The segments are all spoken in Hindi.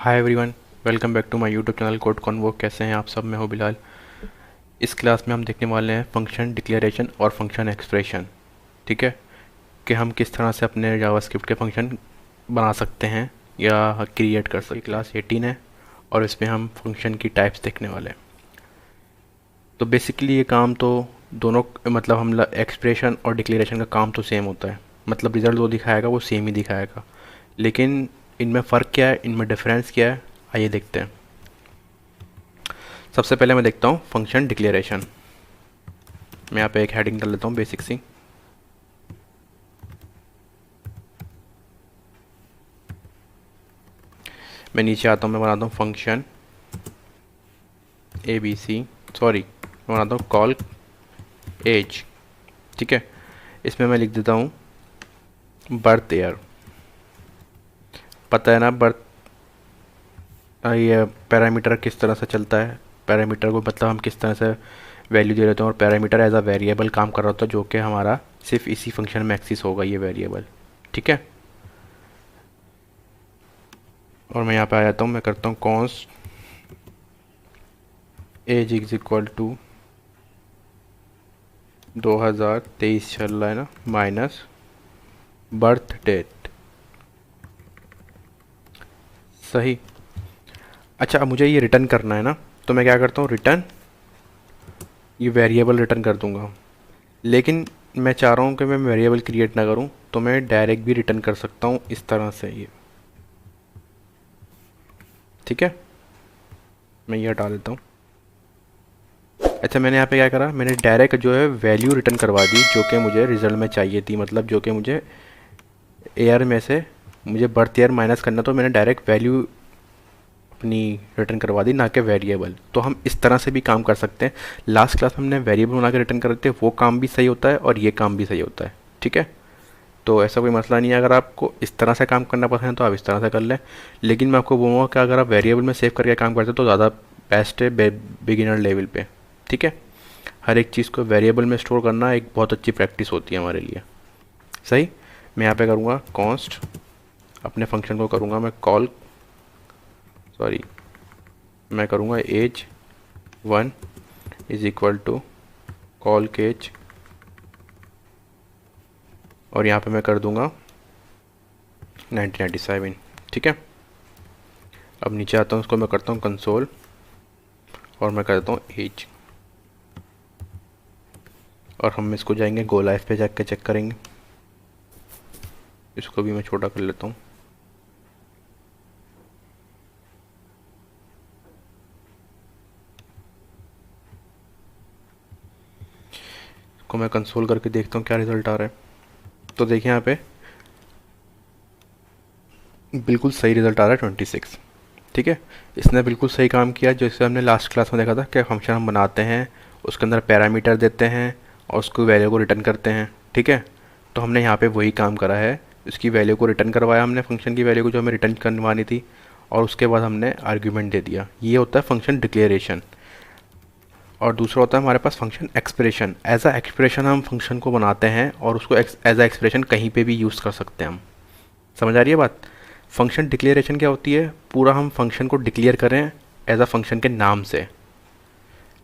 Hi everyone, welcome back to my YouTube channel code convo. कैसे हैं आप सब? मैं हूं बिलाल। इस क्लास में हम देखने वाले हैं फंक्शन डिक्लेरेशन और फंक्शन एक्सप्रेशन। ठीक है, कि हम किस तरह से अपने जावास्क्रिप्ट के फंक्शन बना सकते हैं या क्रिएट कर सकते हैं। क्लास 18 है और इसमें हम फंक्शन की टाइप्स देखने वाले हैं। तो बेसिकली ये काम तो दोनों, मतलब हम एक्सप्रेशन और डिक्लेरेशन का काम तो सेम होता है। मतलब रिज़ल्ट जो दिखाएगा वो सेम ही दिखाएगा, लेकिन इनमें फ़र्क क्या है, इनमें डिफरेंस क्या है, आइए देखते हैं। सबसे पहले मैं देखता हूँ फंक्शन डिक्लेरेशन। मैं यहाँ पे एक हेडिंग डाल लेता हूँ बेसिक सी। मैं नीचे आता हूँ, मैं बनाता हूँ फंक्शन ABC, सॉरी मैं बनाता हूँ कॉल एज। ठीक है, इसमें मैं लिख देता हूँ बर्थ ईयर। पता है ना बर्थ, ये पैरामीटर किस तरह से चलता है। पैरामीटर को मतलब हम किस तरह से वैल्यू दे देते हैं, और पैरामीटर एज अ वेरिएबल काम कर रहा होता है, जो कि हमारा सिर्फ इसी फंक्शन में एक्सिस होगा ये वेरिएबल। ठीक है, और मैं यहाँ पे आ जाता हूँ, मैं करता हूँ const age is equal to 2023 चल रहा है ना, माइनस बर्थ डेट। सही। अच्छा, अब मुझे ये रिटर्न करना है ना, तो मैं क्या करता हूँ, रिटर्न ये वेरिएबल रिटर्न कर दूंगा। लेकिन मैं चाह रहा हूँ कि मैं वेरिएबल क्रिएट ना करूँ, तो मैं डायरेक्ट भी रिटर्न कर सकता हूँ इस तरह से ये। ठीक है, मैं ये हटा देता हूँ। अच्छा, मैंने यहाँ पे क्या करा, मैंने डायरेक्ट जो है वैल्यू रिटर्न करवा दी जो कि मुझे रिजल्ट में चाहिए थी। मतलब जो कि मुझे ईयर में से मुझे बर्थ ईयर माइनस करना, तो मैंने डायरेक्ट वैल्यू अपनी रिटर्न करवा दी, ना कि वेरिएबल। तो हम इस तरह से भी काम कर सकते हैं। लास्ट क्लास में हमने वेरिएबल बना के रिटर्न कर देते, वो काम भी सही होता है और ये काम भी सही होता है। ठीक है, तो ऐसा कोई मसला नहीं है। अगर आपको इस तरह से काम करना पसंद है तो आप इस तरह से कर लें, लेकिन मैं आपको बोलूँगा कि अगर आप वेरिएबल में सेव करके काम करते हो तो ज़्यादा बेस्ट है बिगिनर लेवल पे। ठीक है, हर एक चीज़ को वेरिएबल में स्टोर करना एक बहुत अच्छी प्रैक्टिस होती है हमारे लिए। सही। मैं यहाँ पे करूँगा कॉन्स्ट, अपने फंक्शन को करूँगा मैं कॉल, सॉरी मैं करूँगा age 1 is equal to calc age, और यहाँ पे मैं कर दूँगा 1997। ठीक है, अब नीचे आता हूँ, उसको मैं करता हूँ कंसोल, और मैं कर देता हूँ एज, और हम इसको जाएंगे गो लाइफ पे जाके चेक करेंगे। इसको भी मैं छोटा कर लेता हूँ। इसको मैं कंसोल करके देखता हूँ क्या रिज़ल्ट आ रहा है। तो देखिए यहाँ पे बिल्कुल सही रिज़ल्ट आ रहा है 26। ठीक है, इसने बिल्कुल सही काम किया जैसे हमने लास्ट क्लास में देखा था कि फंक्शन हम बनाते हैं, उसके अंदर पैरामीटर देते हैं और उसको वैल्यू को रिटर्न करते हैं। ठीक है, तो हमने यहाँ पे वही काम करा है। उसकी वैल्यू को रिटर्न करवाया हमने, फंक्शन की वैल्यू को जो हमें रिटर्न करवानी थी, और उसके बाद हमने आर्ग्यूमेंट दे दिया। ये होता है फंक्शन डिक्लेरेशन। और दूसरा होता है हमारे पास function expression. As a expression हम फंक्शन को बनाते हैं और उसको एज अ एक्सप्रेशन कहीं पे भी यूज़ कर सकते हैं हम। समझ आ रही है बात? फंक्शन डिक्लेरेशन क्या होती है, पूरा हम फंक्शन को डिक्लेयर करें एज अ फंक्शन के नाम से।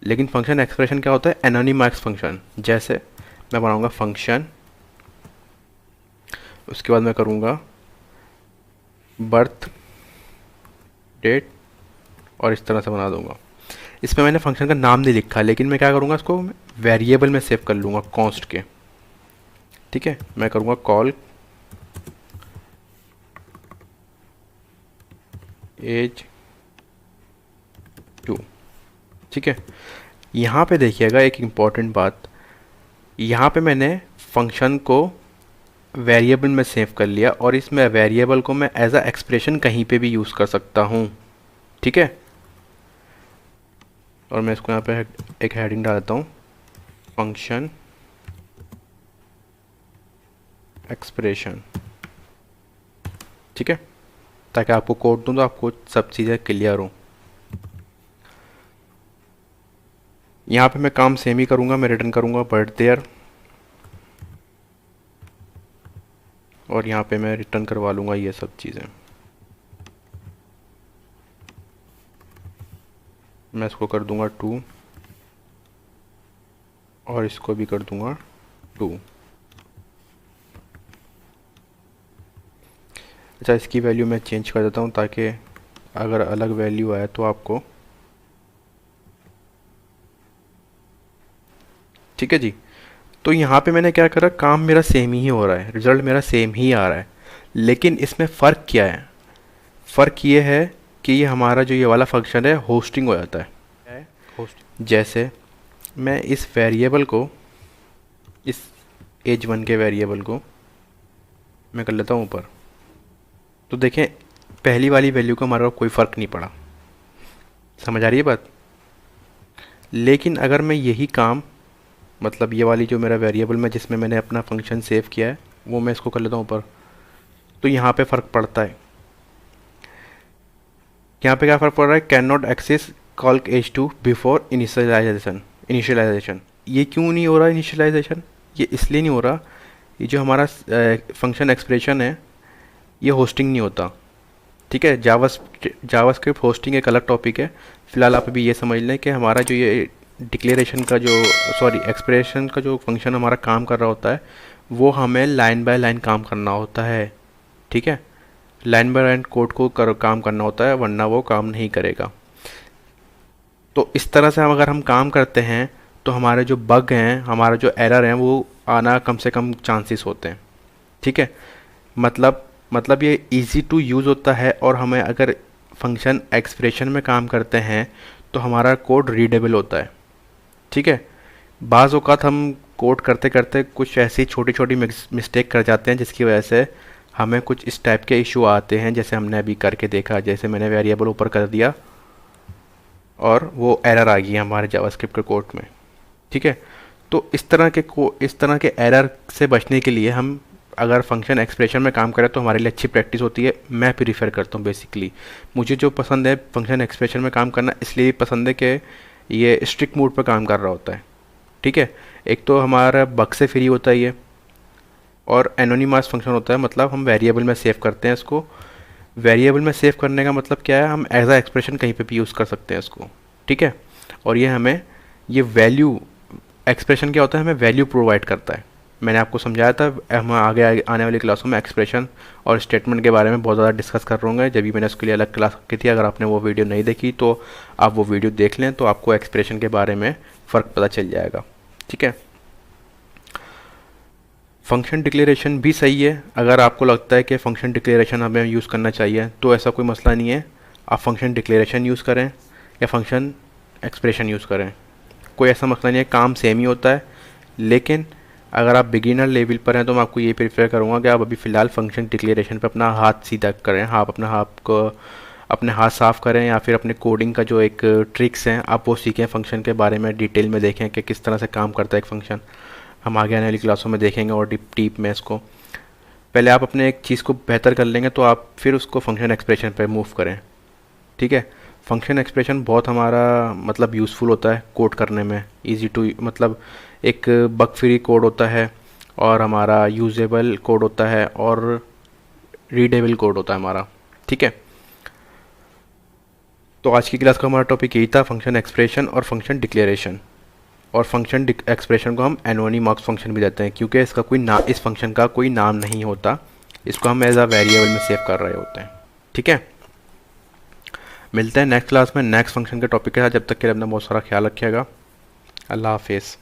लेकिन फंक्शन एक्सप्रेशन क्या होता है, एनोनिमस फंक्शन। जैसे मैं बनाऊंगा फंक्शन, उसके बाद मैं करूँगा बर्थ डेट, और इस तरह से बना दूंगा। इसमें मैंने फंक्शन का नाम नहीं लिखा, लेकिन मैं क्या करूँगा, इसको वेरिएबल में सेव कर लूँगा कॉन्स्ट के। ठीक है, मैं करूँगा कॉल एज 2। ठीक है, यहाँ पे देखिएगा एक इम्पॉर्टेंट बात, यहाँ पे मैंने फंक्शन को वेरिएबल में सेव कर लिया, और इसमें वेरिएबल को मैं एज अ एक्सप्रेशन कहीं पे भी यूज़ कर सकता हूँ। ठीक है, और मैं इसको यहाँ पे एक हेडिंग डाल देता हूँ, फंक्शन एक्सप्रेशन। ठीक है, ताकि आपको कोड दूँ तो आपको सब चीज़ें क्लियर हो। यहाँ पे मैं काम सेम ही करूँगा, मैं रिटर्न करूँगा बर्थ ईयर, और यहाँ पे मैं रिटर्न करवा लूँगा ये सब चीज़ें। मैं इसको कर दूंगा 2 और इसको भी कर दूंगा 2। अच्छा, इसकी वैल्यू मैं चेंज कर देता हूँ ताकि अगर अलग वैल्यू आए तो आपको, ठीक है जी। तो यहाँ पे मैंने क्या करा, काम मेरा सेम ही हो रहा है, रिज़ल्ट मेरा सेम ही आ रहा है, लेकिन इसमें फ़र्क क्या है? फ़र्क ये है कि ये हमारा जो ये वाला फंक्शन है होस्टिंग हो जाता है। जैसे मैं इस वेरिएबल को, इस एज 1 के वेरिएबल को मैं कर लेता हूँ ऊपर, तो देखें पहली वाली वैल्यू का हमारा कोई फ़र्क नहीं पड़ा। समझ आ रही है बात? लेकिन अगर मैं यही काम, मतलब ये वाली जो मेरा वेरिएबल में जिसमें मैंने अपना फंक्शन सेव किया है वो मैं इसको कर लेता हूँ ऊपर, तो यहाँ पे फ़र्क पड़ता है। यहाँ पे क्या फ़र्क पड़ रहा है? Can not access calc as 2 before initialization. ये क्यों नहीं हो रहा इनिशियलाइजेशन? ये इसलिए नहीं हो रहा, ये जो हमारा फंक्शन एक्सप्रेशन है ये होस्टिंग नहीं होता, ठीक है। जावास्क्रिप्ट होस्टिंग एक अलग टॉपिक है। फ़िलहाल आप अभी ये समझ लें कि हमारा जो ये डिक्लेरेशन का जो, सॉरी, एक्सप्रेशन का जो फंक्शन हमारा काम कर रहा होता है वो हमें लाइन बाय लाइन काम करना होता है, ठीक है। लाइन बाय लाइन कोड को काम करना होता है, वरना वो काम नहीं करेगा। तो इस तरह से अगर हम काम करते हैं तो हमारे जो बग हैं, हमारा जो एरर हैं, वो आना कम से कम चांसेस होते हैं, ठीक है। मतलब ये इजी टू यूज़ होता है, और हमें अगर फंक्शन एक्सप्रेशन में काम करते हैं तो हमारा कोड रीडेबल होता है, ठीक है। बाज़ औक़ात हम कोड करते करते कुछ ऐसी छोटी छोटी मिस्टेक कर जाते हैं जिसकी वजह से हमें कुछ इस टाइप के इशू आते हैं, जैसे हमने अभी करके देखा। जैसे मैंने वेरिएबल ऊपर कर दिया और वो एरर आ गई हमारे जावास्क्रिप्ट के कोड में, ठीक है। तो इस तरह के एरर से बचने के लिए हम अगर फंक्शन एक्सप्रेशन में काम करें तो हमारे लिए अच्छी प्रैक्टिस होती है। मैं प्रीफर करता हूँ बेसिकली, मुझे जो पसंद है फंक्शन एक्सप्रेशन में काम करना इसलिए पसंद है कि ये स्ट्रिक्ट मोड पर काम कर रहा होता है, ठीक है। एक तो हमारा बग से फ्री होता है ये, और एनोनिमस फंक्शन होता है, मतलब हम वेरिएबल में सेव करते हैं इसको। वेरिएबल में सेव करने का मतलब क्या है? हम एज अ एक्सप्रेशन कहीं पे भी यूज़ कर सकते हैं इसको, ठीक है। और ये हमें ये वैल्यू, एक्सप्रेशन क्या होता है? हमें वैल्यू प्रोवाइड करता है। मैंने आपको समझाया था, हम आगे आने वाली क्लासों में एक्सप्रेशन और स्टेटमेंट के बारे में बहुत ज़्यादा डिस्कस कर रहे होंगे। जब भी मैंने उसके लिए अलग क्लास की थी, अगर आपने वो वीडियो नहीं देखी तो आप वो वीडियो देख लें, तो आपको एक्सप्रेशन के बारे में फ़र्क पता चल जाएगा, ठीक है। फंक्शन डिक्लेरेशन भी सही है। अगर आपको लगता है कि फ़ंक्शन डिक्लेरेशन हमें यूज़ करना चाहिए तो ऐसा कोई मसला नहीं है, आप फंक्शन डिक्लेरेशन यूज़ करें या फंक्शन एक्सप्रेशन यूज़ करें, कोई ऐसा मसला नहीं है, काम सेम ही होता है। लेकिन अगर आप बिगिनर लेवल पर हैं तो मैं आपको ये प्रेफर करूँगा कि आप अभी फ़िलहाल फंक्शन डिक्लेरेशन पर अपना हाथ सीधा करें, आप अपने हाथ साफ़ करें, या फिर अपने कोडिंग का जो एक ट्रिक्स हैं आप वो सीखें, फंक्शन के बारे में डिटेल में देखें कि किस तरह से काम करता है एक फ़ंक्शन। हम आगे आने वाली क्लासों में देखेंगे और डीप में इसको। पहले आप अपने एक चीज़ को बेहतर कर लेंगे तो आप फिर उसको फंक्शन एक्सप्रेशन पे मूव करें, ठीक है। फंक्शन एक्सप्रेशन बहुत हमारा मतलब यूज़फुल होता है कोड करने में, इजी टू, मतलब एक बग फ्री कोड होता है, और हमारा यूजेबल कोड होता है, और रीडेबल कोड होता है हमारा, ठीक है। तो आज की क्लास का हमारा टॉपिक यही था, फंक्शन एक्सप्रेशन और फंक्शन डिक्लेरेशन। और फंक्शन एक्सप्रेशन को हम एनोनिमस फंक्शन भी देते हैं, क्योंकि इसका इस फंक्शन का कोई नाम नहीं होता, इसको हम एज अ वेरिएबल में सेव कर रहे होते हैं, ठीक है। मिलते हैं नेक्स्ट क्लास में नेक्स्ट फंक्शन के टॉपिक के साथ। जब तक के लिए अपना बहुत सारा ख्याल रखिएगा। अल्लाह हाफिज़।